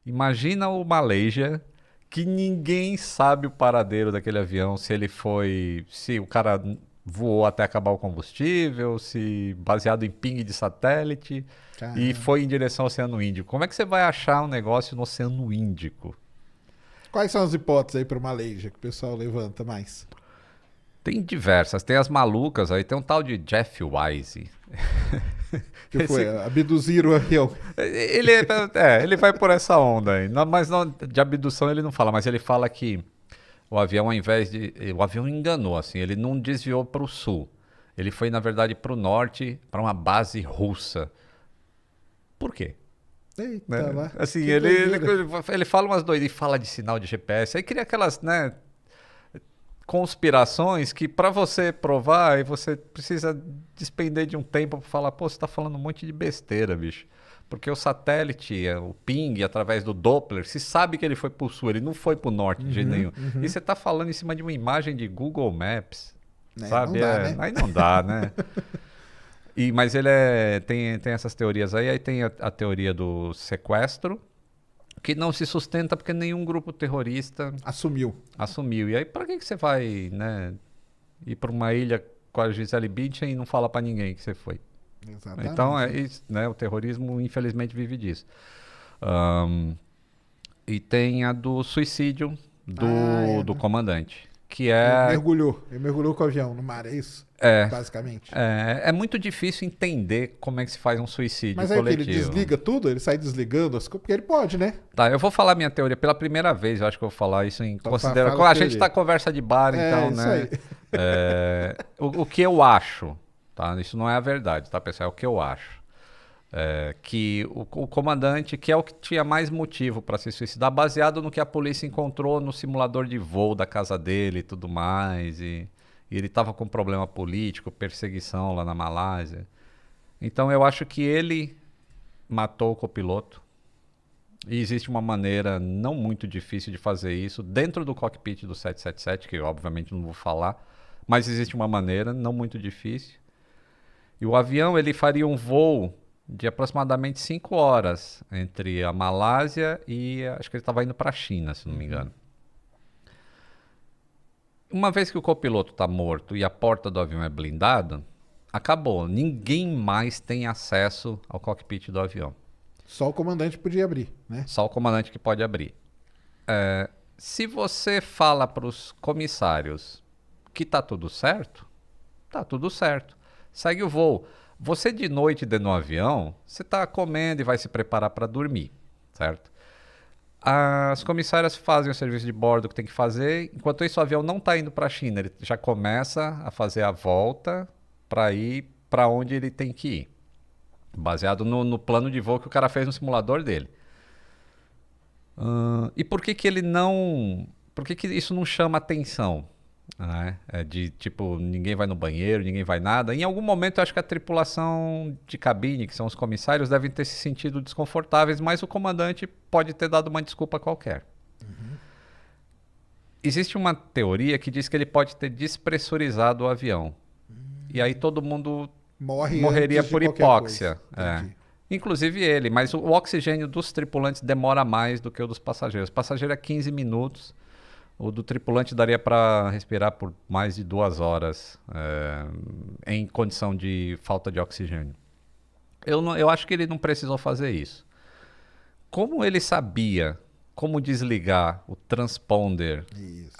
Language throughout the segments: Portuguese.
Imagina o Malaysia, que ninguém sabe o paradeiro daquele avião, se o cara voou até acabar o combustível, se baseado em ping de satélite e Caramba. foi em direção ao Oceano Índico. Como é que você vai achar um negócio no Oceano Índico? Quais são as hipóteses aí para uma Malaysia que o pessoal levanta mais? Tem diversas, tem as malucas aí, tem um tal de Jeff Wise. Que foi? Esse, Abduzir o avião. ele vai por essa onda aí. Mas não, de abdução ele não fala, mas ele fala que o avião, ao invés de. O avião enganou, assim, ele não desviou para o sul. Ele foi, na verdade, para o norte, para uma base russa. Por quê? Eita Né? lá. Assim, Que ele, ele, doideira. ele fala umas doidas, ele fala de sinal de GPS, aí cria aquelas, né, conspirações que para você provar, aí você precisa despender de um tempo para falar, pô, você tá falando um monte de besteira, bicho. Porque o satélite, o ping, através do Doppler, se sabe que ele foi pro sul, ele não foi pro norte de jeito Uhum, nenhum. E uhum. você tá falando em cima de uma imagem de Google Maps, Né, não sabe? dá, né? Aí não dá, né? Mas tem essas teorias aí tem a teoria do sequestro, que não se sustenta porque nenhum grupo terrorista Assumiu. assumiu. E aí, para que você vai, né, ir para uma ilha com a Gisele Bündchen e não fala para ninguém que você foi? Então, Exatamente. né, o terrorismo, infelizmente, vive disso. Ahn, e tem a do suicídio Ah, do, é, do né? comandante, que Ele é, mergulhou. Ele mergulhou com o avião no mar, é isso? é, Basicamente. é muito difícil entender como é que se faz um suicídio Mas aí o que? Ele coletivo. desliga tudo? Ele sai desligando as coisas? Porque ele pode, né? Tá, eu vou falar minha teoria pela primeira vez, eu acho que eu vou falar isso em Então consideração. fala a A gente tá teoria. conversa de bar, É, então, isso aí. né? O que eu acho, tá? Isso não é a verdade, tá, pessoal? É o que eu acho. Que o comandante, que é o que tinha mais motivo para se suicidar, baseado no que a polícia encontrou no simulador de voo da casa dele e tudo mais, e ele estava com problema político, perseguição lá na Malásia. Então eu acho que ele matou o copiloto. E existe uma maneira não muito difícil de fazer isso dentro do cockpit do 777, que eu obviamente não vou falar, mas existe uma maneira não muito difícil. E o avião ele faria um voo de aproximadamente 5 horas entre a Malásia e acho que ele estava indo para a China, se não me Uhum. engano. Uma vez que o copiloto está morto e a porta do avião é blindada, acabou. Ninguém mais tem acesso ao cockpit do avião. Só o comandante podia abrir, né? Só o comandante que pode abrir. Se você fala para os comissários que tá tudo certo. Segue o voo. Você de noite dentro do avião, você está comendo e vai se preparar para dormir, certo? As comissárias fazem o serviço de bordo que tem que fazer. Enquanto isso, o avião não está indo para a China. Ele já começa a fazer a volta para ir para onde ele tem que ir. Baseado no plano de voo que o cara fez no simulador dele. E por que que ele não... Por que que isso não chama atenção? Né? É de tipo, ninguém vai no banheiro, ninguém vai nada. Em algum momento eu acho que a tripulação de cabine, que são os comissários, devem ter se sentido desconfortáveis, mas o comandante pode ter dado uma desculpa qualquer. Existe uma teoria que diz que ele pode ter despressurizado o avião. E aí todo mundo Morre morreria antes de por qualquer coisa. hipóxia. É. Entendi. Inclusive ele, mas o oxigênio dos tripulantes demora mais do que o dos passageiros. O passageiro é 15 minutos, o do tripulante daria para respirar por mais de 2 horas em condição de falta de oxigênio. Eu acho que ele não precisou fazer isso. Como ele sabia como desligar o transponder Isso.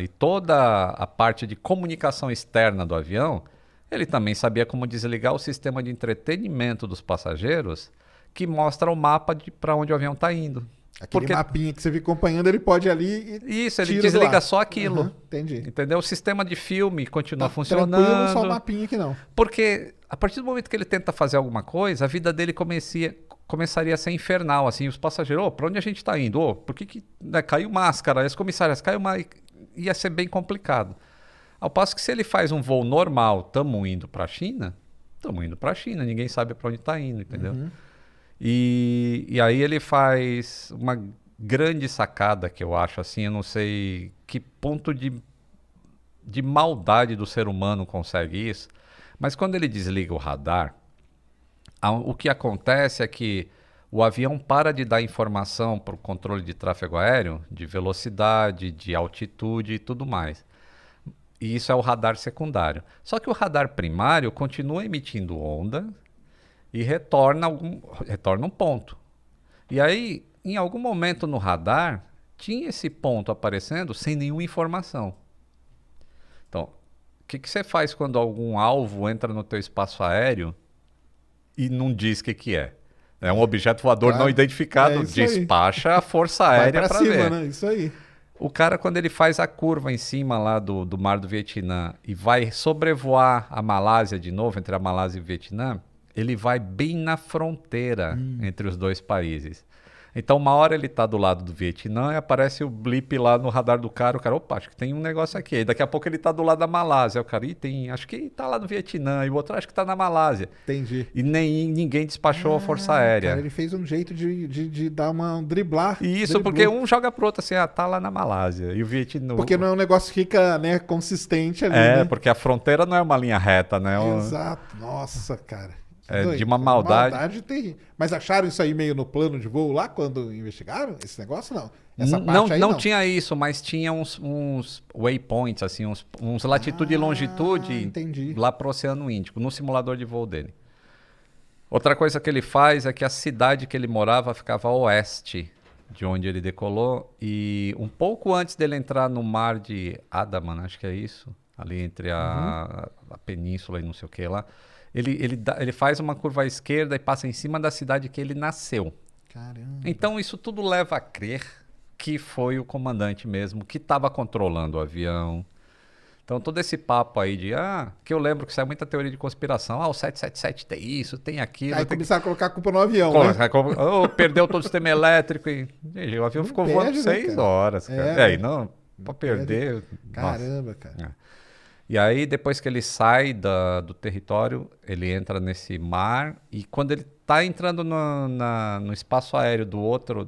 e toda a parte de comunicação externa do avião, ele também sabia como desligar o sistema de entretenimento dos passageiros, que mostra o mapa de para onde o avião está indo. Aquele Porque mapinha que você fica acompanhando, ele pode ir ali e isso, ele tira do desliga ar. só aquilo. Aham, entendi. Entendeu? O sistema de filme continua Tá tranquilo, só o funcionando. mapinha que não. Porque a partir do momento que ele tenta fazer alguma coisa, a vida dele começaria a ser infernal. Assim, os passageiros, oh, para onde a gente está indo? Oh, por que né, caiu máscara? As comissárias, caiu uma. Ia ser bem complicado. Ao passo que se ele faz um voo normal, estamos indo para a China, ninguém sabe para onde está indo, entendeu? Uhum. E aí ele faz uma grande sacada que eu acho assim, eu não sei que ponto de maldade do ser humano consegue isso, mas quando ele desliga o radar, o que acontece é que o avião para de dar informação para o controle de tráfego aéreo, de velocidade, de altitude e tudo mais. E isso é o radar secundário. Só que o radar primário continua emitindo onda e retorna um ponto. E aí, em algum momento no radar, tinha esse ponto aparecendo sem nenhuma informação. Então, o que você faz quando algum alvo entra no teu espaço aéreo e não diz o que é? É um objeto voador não identificado, despacha a força aérea para ver. Né? Isso aí. O cara, quando ele faz a curva em cima lá do Mar do Vietnã e vai sobrevoar a Malásia de novo, entre a Malásia e o Vietnã, ele vai bem na fronteira entre os dois países. Então, uma hora ele está do lado do Vietnã e aparece o blip lá no radar do cara. O cara, opa, acho que tem um negócio aqui. Aí daqui a pouco ele está do lado da Malásia. O cara, acho que está lá no Vietnã. E o outro, acho que está na Malásia. Entendi. E ninguém despachou a Força Aérea. Cara, ele fez um jeito de dar uma driblar. Isso, porque um joga pro outro assim, tá lá na Malásia. E o Vietnã... Porque não é um negócio que fica, né, consistente ali, né? Porque a fronteira não é uma linha reta, né? Exato. Nossa, cara. De uma maldade. Maldade terrível. Mas acharam isso aí meio no plano de voo lá, quando investigaram esse negócio? Não. Essa parte aí não tinha isso, mas tinha uns waypoints, assim, uns latitude e longitude entendi. Lá pro Oceano Índico, no simulador de voo dele. Outra coisa que ele faz é que a cidade que ele morava ficava a oeste de onde ele decolou. E um pouco antes dele entrar no mar de Andaman, acho que é isso, ali entre a península e não sei o que lá, ele faz uma curva à esquerda e passa em cima da cidade que ele nasceu. Caramba. Então isso tudo leva a crer que foi o comandante mesmo que estava controlando o avião. Então todo esse papo aí que eu lembro que saiu muita teoria de conspiração. O 777 tem isso, tem aquilo. Aí começaram a colocar a culpa no avião, né? Perdeu todo o sistema elétrico. O avião ficou voando 6 horas, cara. Não, para perder... Caramba, cara. E aí, depois que ele sai do território, ele entra nesse mar. E quando ele está entrando no espaço aéreo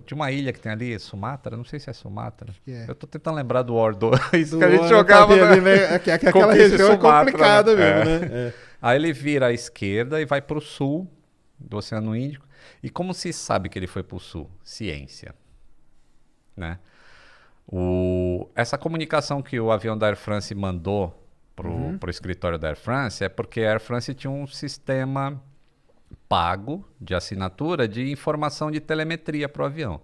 de uma ilha que tem ali, Sumatra, não sei se é Sumatra. Eu estou tentando lembrar do War 2, que a gente jogava. Né? Aquela região Sumatra, é complicada mesmo, né? Aí ele vira à esquerda e vai para o sul do Oceano Índico. E como se sabe que ele foi para o sul? Ciência. Né? Essa comunicação que o avião da Air France mandou para o escritório da Air France é porque a Air France tinha um sistema pago de assinatura de informação de telemetria para o avião.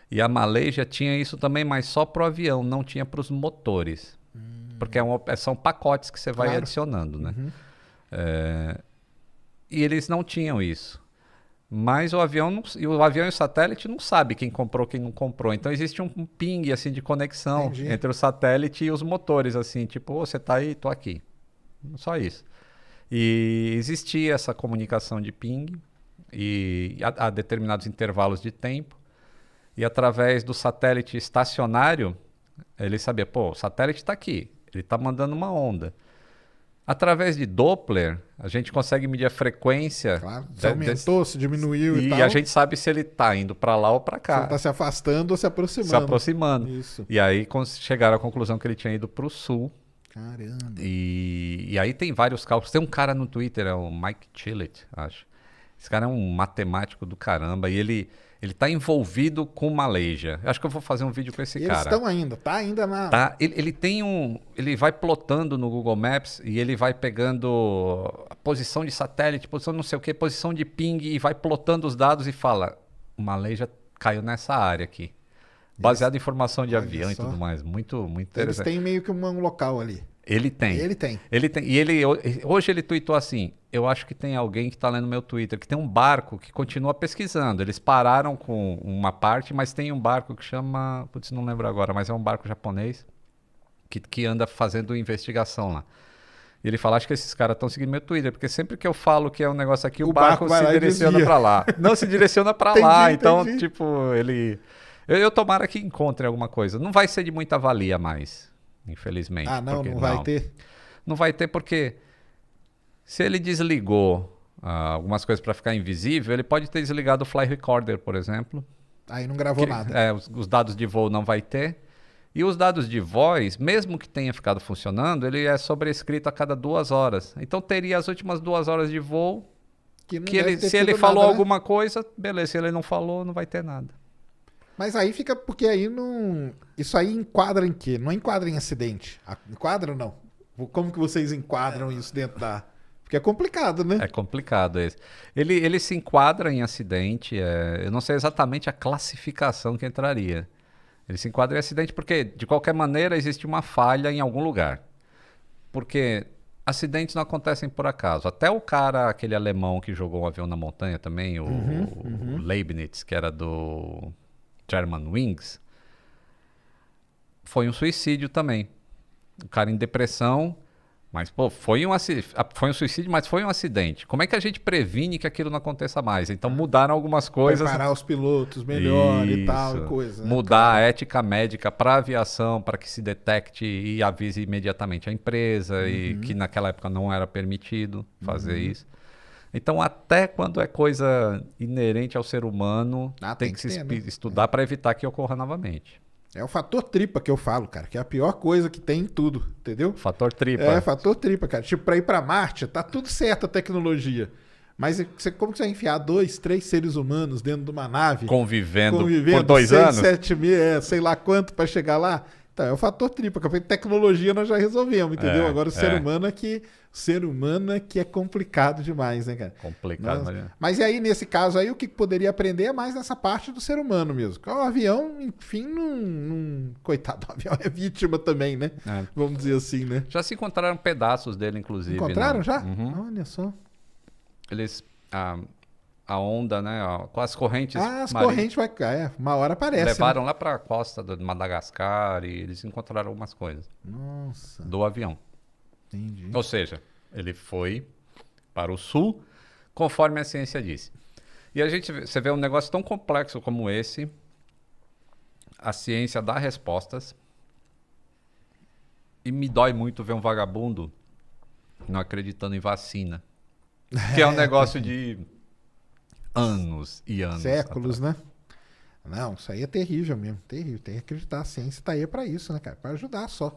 E a Malaysia tinha isso também, mas só para o avião, não tinha para os motores. Porque são pacotes que você vai adicionando, né? E eles não tinham isso. Mas o avião e o satélite não sabe quem comprou, quem não comprou. Então existe um ping assim de conexão entre o satélite e os motores, assim, tipo, você tá aí, tô aqui. Só isso. E existia essa comunicação de ping e a determinados intervalos de tempo. E através do satélite estacionário, ele sabia, o satélite está aqui, ele está mandando uma onda. Através de Doppler, a gente consegue medir a frequência. Claro, se aumentou, se diminuiu e tal. E a gente sabe se ele está indo para lá ou para cá. Se ele está se afastando ou se aproximando. Se aproximando. Isso. E aí chegaram à conclusão que ele tinha ido para o sul. Caramba. E aí tem vários cálculos. Tem um cara no Twitter, é o Mike Chillett, acho. Esse cara é um matemático do caramba e ele está envolvido com Malaysia. Eu acho que eu vou fazer um vídeo com esse cara. Eles estão ainda, tá ainda na... Tá, ele vai plotando no Google Maps e ele vai pegando a posição de satélite, posição não sei o que, posição de ping e vai plotando os dados e fala, Malaysia caiu nessa área aqui. Baseado em informação de avião e tudo mais. Muito, muito interessante. Eles têm meio que um local ali. Ele tem. E hoje ele tweetou assim, eu acho que tem alguém que está lendo meu Twitter, que tem um barco que continua pesquisando. Eles pararam com uma parte, mas tem um barco que chama... Putz, não lembro agora, mas é um barco japonês que anda fazendo investigação lá. E ele fala, acho que esses caras estão seguindo meu Twitter, porque sempre que eu falo que é um negócio aqui, o barco se direciona para lá. Não, se direciona para lá. Então, tipo, ele... Eu tomara que encontre alguma coisa. Não vai ser de muita valia mais, infelizmente. Não vai ter? Não vai ter porque se ele desligou algumas coisas para ficar invisível, ele pode ter desligado o Fly Recorder, por exemplo. Aí não gravou nada. Os dados de voo não vai ter. E os dados de voz, mesmo que tenha ficado funcionando, ele é sobrescrito a cada 2 horas. Então teria as últimas 2 horas de voo que não Que ele, deve ter se ele tido falou nada, né? alguma coisa, beleza. Se ele não falou, não vai ter nada. Mas aí fica, porque aí não... Isso aí enquadra em quê? Não enquadra em acidente. Enquadra ou não? Como que vocês enquadram isso dentro da... Porque é complicado, né? É complicado esse. Ele se enquadra em acidente. Eu não sei exatamente a classificação que entraria. Ele se enquadra em acidente porque, de qualquer maneira, existe uma falha em algum lugar. Porque acidentes não acontecem por acaso. Até o cara, aquele alemão que jogou um avião na montanha também, o Leibniz, que era do Germanwings, foi um suicídio também. O cara em depressão, mas pô, foi um suicídio, mas foi um acidente. Como é que a gente previne que aquilo não aconteça mais? Então mudaram algumas coisas. Preparar os pilotos melhor e tal, e coisa. Né? Mudar a ética médica para a aviação, para que se detecte e avise imediatamente a empresa, e que naquela época não era permitido fazer isso. Então, até quando é coisa inerente ao ser humano, tem que se estudar para evitar que ocorra novamente. É o fator tripa que eu falo, cara, que é a pior coisa que tem em tudo, entendeu? Fator tripa. É, fator tripa, cara. Tipo, pra ir pra Marte, tá tudo certo a tecnologia. Mas como que você vai enfiar 2, 3 seres humanos dentro de uma nave? Convivendo por 2 6, anos? 7 meses, sei lá quanto pra chegar lá? Então, é o fator tripa, porque tecnologia nós já resolvemos, entendeu? Agora o ser humano é que é complicado demais, né, cara? Complicado, mas e aí, nesse caso aí, o que poderia aprender é mais nessa parte do ser humano mesmo. O avião, enfim, coitado, o avião é vítima também, né? Vamos dizer assim, né? Já se encontraram pedaços dele, inclusive. Encontraram já? Olha só. Eles... A onda, né? Com as correntes. As correntes vai cair. Uma hora aparece. Levaram lá para a costa de Madagascar e eles encontraram algumas coisas. Nossa. Do avião. Entendi. Ou seja, ele foi para o sul, conforme a ciência disse. E você vê um negócio tão complexo como esse, a ciência dá respostas, e me dói muito ver um vagabundo não acreditando em vacina. Que é um negócio de anos e anos. Séculos, né? Não, isso aí é terrível mesmo. Terrível. Tem que acreditar. A ciência tá aí pra isso, né, cara? Pra ajudar só.